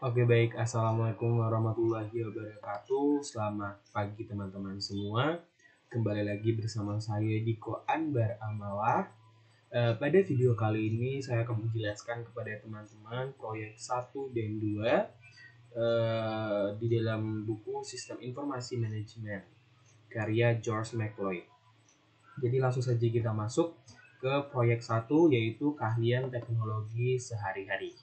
Oke baik, Assalamualaikum warahmatullahi wabarakatuh. Selamat pagi teman-teman semua. Kembali lagi bersama saya Diko Anbar Amawah. Pada video kali ini saya akan menjelaskan kepada teman-teman proyek 1 dan 2 di dalam buku Sistem Informasi Manajemen karya George McLeod. Jadi langsung saja kita masuk ke proyek 1, yaitu keahlian teknologi sehari-hari.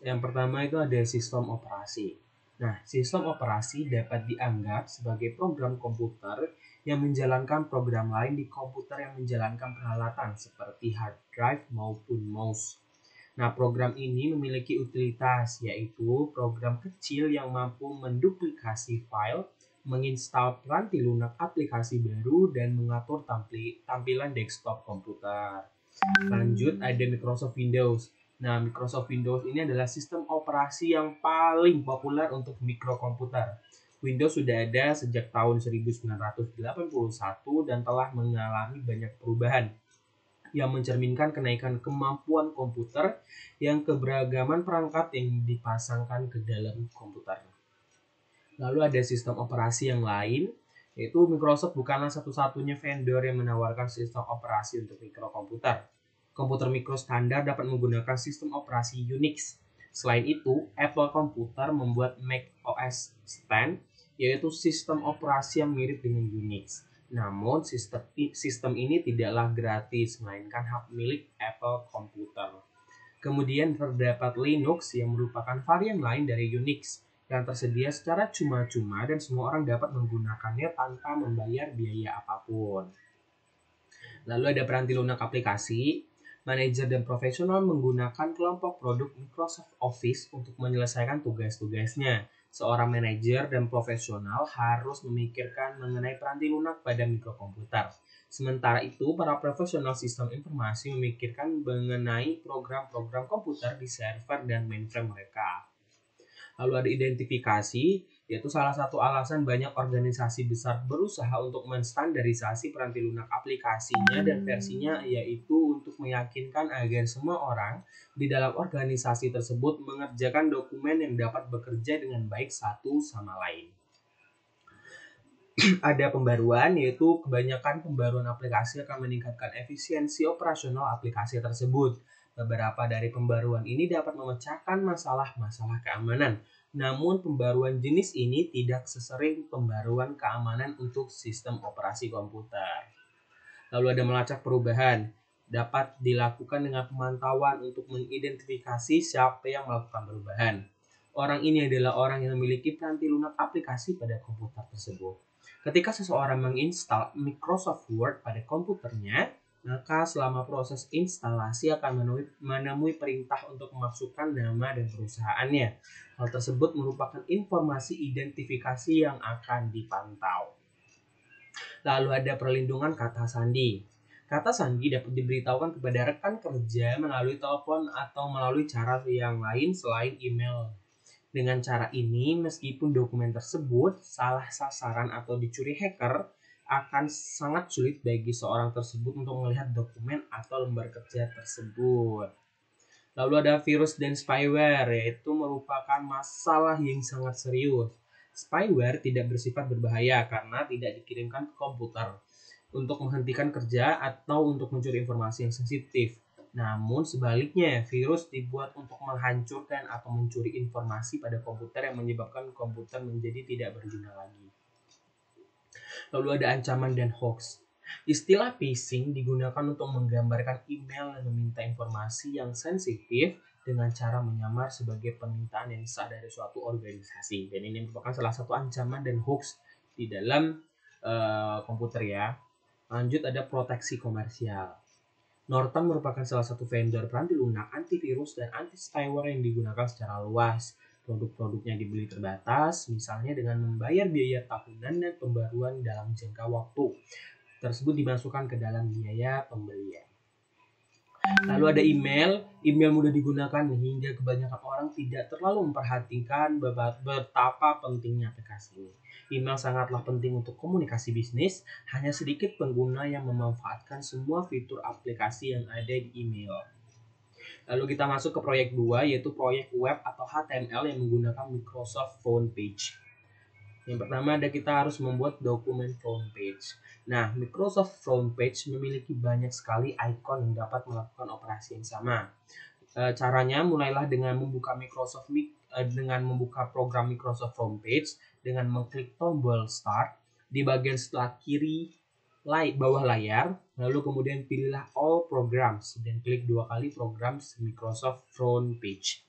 Yang pertama itu ada sistem operasi. Nah, sistem operasi dapat dianggap sebagai program komputer yang menjalankan program lain di komputer yang menjalankan peralatan seperti hard drive maupun mouse. Nah, program ini memiliki utilitas, yaitu program kecil yang mampu menduplikasi file, menginstal peranti lunak aplikasi baru, dan mengatur tampilan desktop komputer. Lanjut, ada Microsoft Windows. Nah, Microsoft Windows ini adalah sistem operasi yang paling populer untuk mikrokomputer. Windows sudah ada sejak tahun 1981 dan telah mengalami banyak perubahan yang mencerminkan kenaikan kemampuan komputer yang keberagaman perangkat yang dipasangkan ke dalam komputer. Lalu ada sistem operasi yang lain, yaitu Microsoft bukanlah satu-satunya vendor yang menawarkan sistem operasi untuk mikrokomputer. Komputer mikro standar dapat menggunakan sistem operasi Unix. Selain itu, Apple Computer membuat Mac OS X, yaitu sistem operasi yang mirip dengan Unix. Namun, sistem ini tidaklah gratis, melainkan hak milik Apple Computer. Kemudian terdapat Linux yang merupakan varian lain dari Unix yang tersedia secara cuma-cuma dan semua orang dapat menggunakannya tanpa membayar biaya apapun. Lalu ada peranti lunak aplikasi. Manajer dan profesional menggunakan kelompok produk Microsoft Office untuk menyelesaikan tugas-tugasnya. Seorang manajer dan profesional harus memikirkan mengenai peranti lunak pada mikrokomputer. Sementara itu, para profesional sistem informasi memikirkan mengenai program-program komputer di server dan mainframe mereka. Lalu ada identifikasi, yaitu salah satu alasan banyak organisasi besar berusaha untuk menstandarisasi peranti lunak aplikasinya dan versinya, yaitu untuk meyakinkan agar semua orang di dalam organisasi tersebut mengerjakan dokumen yang dapat bekerja dengan baik satu sama lain. Ada pembaruan, yaitu kebanyakan pembaruan aplikasi akan meningkatkan efisiensi operasional aplikasi tersebut. Beberapa dari pembaruan ini dapat memecahkan masalah-masalah keamanan. Namun pembaruan jenis ini tidak sesering pembaruan keamanan untuk sistem operasi komputer. Lalu ada melacak perubahan. Dapat dilakukan dengan pemantauan untuk mengidentifikasi siapa yang melakukan perubahan. Orang ini adalah orang yang memiliki peranti lunak aplikasi pada komputer tersebut. Ketika seseorang menginstal Microsoft Word pada komputernya, maka selama proses instalasi akan menemui perintah untuk memasukkan nama dan perusahaannya. Hal tersebut merupakan informasi identifikasi yang akan dipantau. Lalu ada perlindungan kata sandi. Kata sandi dapat diberitahukan kepada rekan kerja melalui telepon atau melalui cara yang lain selain email. Dengan cara ini, meskipun dokumen tersebut salah sasaran atau dicuri hacker, akan sangat sulit bagi seorang tersebut untuk melihat dokumen atau lembar kerja tersebut. Lalu ada virus dan spyware, yaitu merupakan masalah yang sangat serius. Spyware tidak bersifat berbahaya karena tidak dikirimkan ke komputer untuk menghentikan kerja atau untuk mencuri informasi yang sensitif. Namun sebaliknya, virus dibuat untuk menghancurkan atau mencuri informasi pada komputer yang menyebabkan komputer menjadi tidak berguna lagi. Lalu ada ancaman dan hoax. Istilah phishing digunakan untuk menggambarkan email yang meminta informasi yang sensitif dengan cara menyamar sebagai permintaan yang sah dari suatu organisasi. Dan ini merupakan salah satu ancaman dan hoax di dalam komputer ya. Lanjut ada proteksi komersial. Norton merupakan salah satu vendor peranti lunak, antivirus, dan anti-spyware yang digunakan secara luas. Produk-produknya dibeli terbatas, misalnya dengan membayar biaya tahunan dan pembaruan dalam jangka waktu. Tersebut dimasukkan ke dalam biaya pembelian. Lalu ada email mudah digunakan hingga kebanyakan orang tidak terlalu memperhatikan betapa pentingnya aplikasi ini. Email sangatlah penting untuk komunikasi bisnis, hanya sedikit pengguna yang memanfaatkan semua fitur aplikasi yang ada di email. Lalu kita masuk ke proyek 2, yaitu proyek web atau HTML yang menggunakan Microsoft Front Page. Yang pertama kita harus membuat dokumen front page. Nah, Microsoft Front Page memiliki banyak sekali icon yang dapat melakukan operasi yang sama. Caranya mulailah dengan membuka program Microsoft Front Page dengan mengklik tombol Start di bagian sebelah kiri bawah layar, lalu kemudian pilihlah All Programs dan klik 2 kali Programs Microsoft Front Page.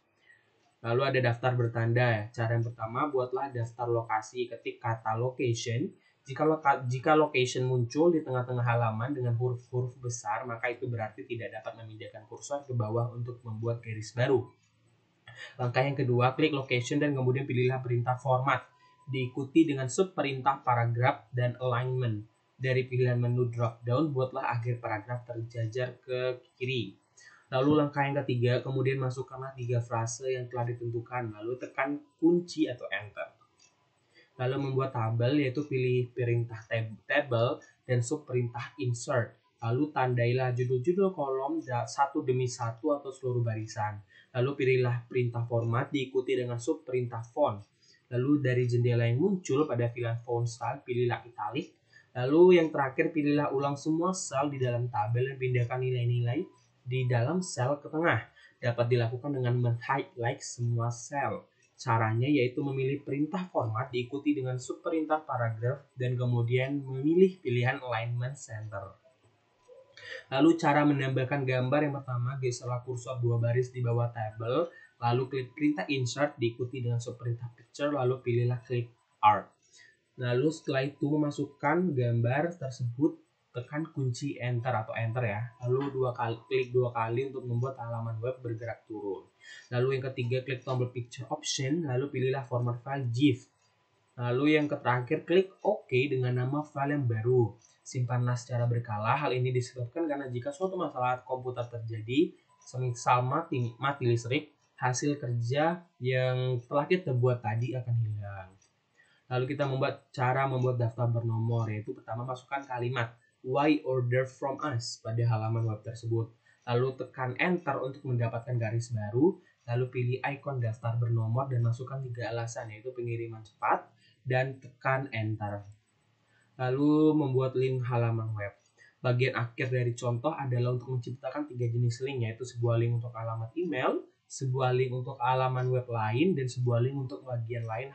Lalu ada daftar bertanda. Cara yang pertama, buatlah daftar lokasi, ketik kata location. Jika location muncul di tengah-tengah halaman dengan huruf-huruf besar, maka itu berarti tidak dapat memindahkan kursor ke bawah untuk membuat garis baru. Langkah yang kedua, klik location dan kemudian pilihlah perintah format. Diikuti dengan subperintah paragraf dan alignment. Dari pilihan menu drop down, buatlah akhir paragraf terjajar ke kiri. Lalu langkah yang ketiga, kemudian masukkanlah 3 frase yang telah ditentukan, lalu tekan kunci atau enter. Lalu membuat tabel, yaitu pilih perintah table dan subperintah insert. Lalu tandailah judul-judul kolom satu demi satu atau seluruh barisan. Lalu pilihlah perintah format diikuti dengan subperintah font. Lalu dari jendela yang muncul pada pilihan font style, pilihlah italic. Lalu yang terakhir, pilihlah ulang semua sel di dalam tabel dan pindahkan nilai-nilai di dalam sel ke tengah. Dapat dilakukan dengan men-highlight semua sel. Caranya yaitu memilih perintah format diikuti dengan subperintah paragraf dan kemudian memilih pilihan alignment center. Lalu cara menambahkan gambar yang pertama, geserlah kursor 2 baris di bawah tabel, lalu klik perintah insert diikuti dengan subperintah picture, lalu pilihlah clip art. Lalu setelah itu memasukkan gambar tersebut, tekan kunci enter atau enter ya. Lalu klik 2 kali untuk membuat halaman web bergerak turun. Lalu yang ketiga, klik tombol picture option, lalu pilihlah format file GIF. Lalu yang terakhir, klik OK dengan nama file yang baru. Simpanlah secara berkala. Hal ini disebabkan karena jika suatu masalah komputer terjadi, semisal mati listrik, hasil kerja yang telah kita buat tadi akan hilang. Lalu kita cara membuat daftar bernomor, yaitu pertama masukkan kalimat why order from us pada halaman web tersebut. Lalu tekan enter untuk mendapatkan garis baru, lalu pilih ikon daftar bernomor dan masukkan 3 alasan, yaitu pengiriman cepat dan tekan enter. Lalu membuat link halaman web. Bagian akhir dari contoh adalah untuk menciptakan 3 jenis link, yaitu sebuah link untuk alamat email, sebuah link untuk halaman web lain, dan sebuah link untuk bagian lain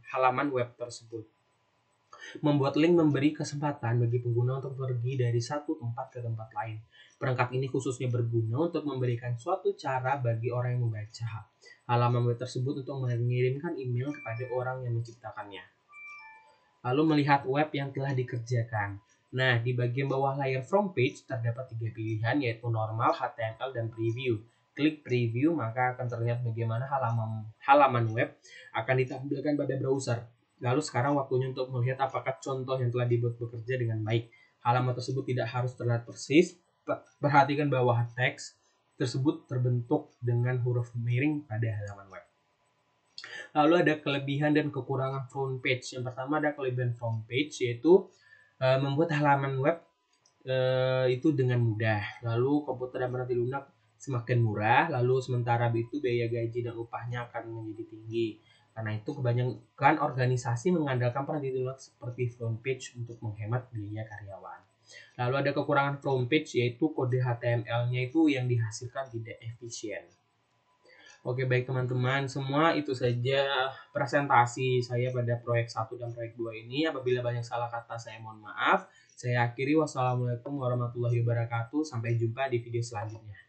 halaman web tersebut. Membuat link memberi kesempatan bagi pengguna untuk pergi dari satu tempat ke tempat lain. Perangkat ini khususnya berguna untuk memberikan suatu cara bagi orang yang membaca halaman web tersebut untuk mengirimkan email kepada orang yang menciptakannya. Lalu melihat web yang telah dikerjakan. Nah, di bagian bawah layar front page terdapat 3 pilihan, yaitu normal, HTML, dan preview. Klik preview, maka akan terlihat bagaimana halaman web akan ditampilkan pada browser. Lalu sekarang waktunya untuk melihat apakah contoh yang telah dibuat bekerja dengan baik. Halaman tersebut tidak harus terlihat persis. Perhatikan bahwa teks tersebut terbentuk dengan huruf miring pada halaman web. Lalu ada kelebihan dan kekurangan front page. Yang pertama ada kelebihan front page, yaitu membuat halaman web itu dengan mudah. Lalu komputer dan penanti lunak semakin murah. Lalu sementara itu biaya gaji dan upahnya akan menjadi tinggi. Karena itu kebanyakan organisasi mengandalkan penanti lunak seperti front page untuk menghemat biaya karyawan. Lalu ada kekurangan front page, yaitu kode HTML-nya itu yang dihasilkan tidak efisien. Oke, baik teman-teman, semua itu saja presentasi saya pada proyek 1 dan proyek 2 ini. Apabila banyak salah kata, saya mohon maaf. Saya akhiri, wassalamualaikum warahmatullahi wabarakatuh. Sampai jumpa di video selanjutnya.